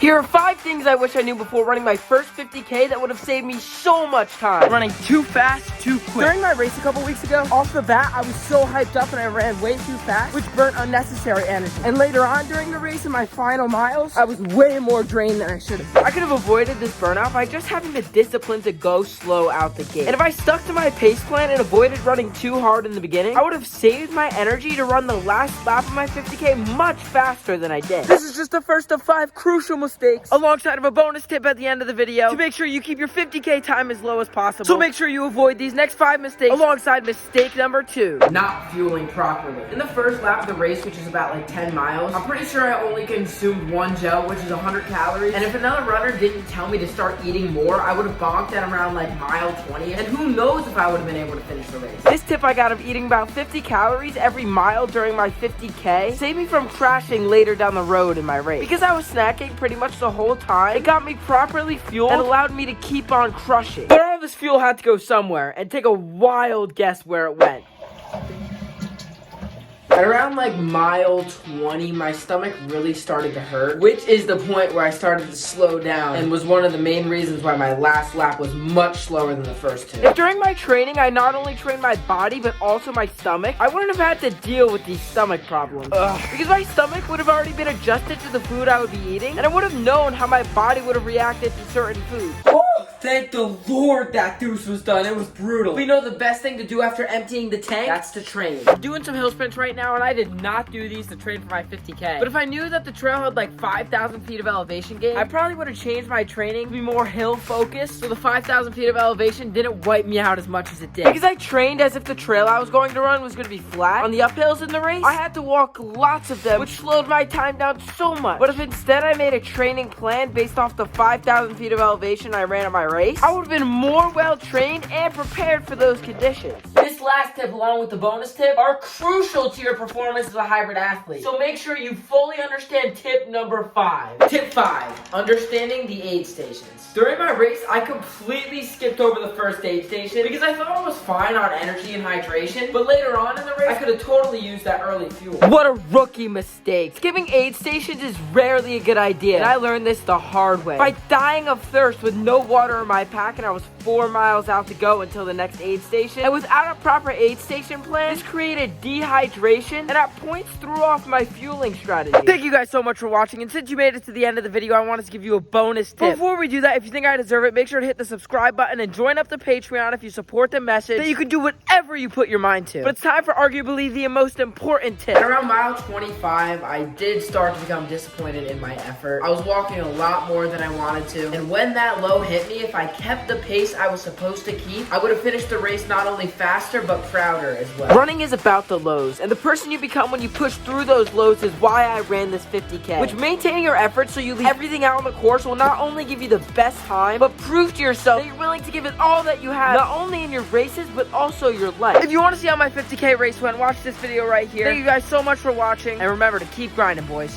Here are 5 things I wish I knew before running my first 50K that would have saved me so much time. Running too fast, too quick. During my race a couple weeks ago, off the bat, I was so hyped up and I ran way too fast, which burnt unnecessary energy. And later on during the race, in my final miles, I was way more drained than I should have been. I could have avoided this burnout by just having the discipline to go slow out the gate. And if I stuck to my pace plan and avoided running too hard in the beginning, I would have saved my energy to run the last lap of my 50K much faster than I did. This is just the first of 5 crucial mistakes, Alongside of a bonus tip at the end of the video to make sure you keep your 50K time as low as possible. So make sure you avoid these next 5 mistakes alongside mistake number 2. Not fueling properly. In the first lap of the race, which is about like 10 miles, I'm pretty sure I only consumed 1 gel, which is 100 calories. And if another runner didn't tell me to start eating more, I would have bonked at around like mile 20. And who knows if I would have been able to finish the race. This tip I got of eating about 50 calories every mile during my 50K saved me from crashing later down the road in my race. Because I was snacking pretty much the whole time, it got me properly fueled and allowed me to keep on crushing. But all this fuel had to go somewhere, and take a wild guess where it went. At around like mile 20, my stomach really started to hurt, which is the point where I started to slow down and was one of the main reasons why my last lap was much slower than the first 2. If during my training I not only trained my body but also my stomach, I wouldn't have had to deal with these stomach problems. Because my stomach would have already been adjusted to the food I would be eating, and I would have known how my body would have reacted to certain foods. Thank the Lord that deuce was done. It was brutal. We know the best thing to do after emptying the tank, that's to train. I'm doing some hill sprints right now, and I did not do these to train for my 50K. But if I knew that the trail had like 5,000 feet of elevation gain, I probably would have changed my training to be more hill focused, so the 5,000 feet of elevation didn't wipe me out as much as it did. Because I trained as if the trail I was going to run was going to be flat on the uphills in the race, I had to walk lots of them, which slowed my time down so much. But if instead I made a training plan based off the 5,000 feet of elevation I ran at my race, I would have been more well-trained and prepared for those conditions. This last tip, along with the bonus tip, are crucial to your performance as a hybrid athlete. So make sure you fully understand tip number 5. Tip 5, understanding the aid stations. During my race, I completely skipped over the first aid station because I thought I was fine on energy and hydration, but later on in the race, I could have totally used that early fuel. What a rookie mistake. Skipping aid stations is rarely a good idea, and I learned this the hard way. By dying of thirst with no water in my pack, and I was 4 miles out to go until the next aid station, and without a proper aid station plan, this created dehydration, and at points threw off my fueling strategy. Thank you guys so much for watching, and since you made it to the end of the video, I want to give you a bonus tip. Before we do that, if you think I deserve it, make sure to hit the subscribe button and join up the Patreon if you support the message that you can do whatever you put your mind to. But it's time for arguably the most important tip. At around mile 25, I did start to become disappointed in my effort. I was walking a lot more than I wanted to, and when that low hit me, if I kept the pace I was supposed to keep, I would have finished the race not only faster, but prouder as well. Running is about the lows, and the person you become when you push through those lows is why I ran this 50K. Which maintaining your efforts so you leave everything out on the course will not only give you the best time, but prove to yourself that you're willing to give it all that you have, not only in your races, but also your life. If you want to see how my 50K race went, watch this video right here. Thank you guys so much for watching, and remember to keep grinding, boys.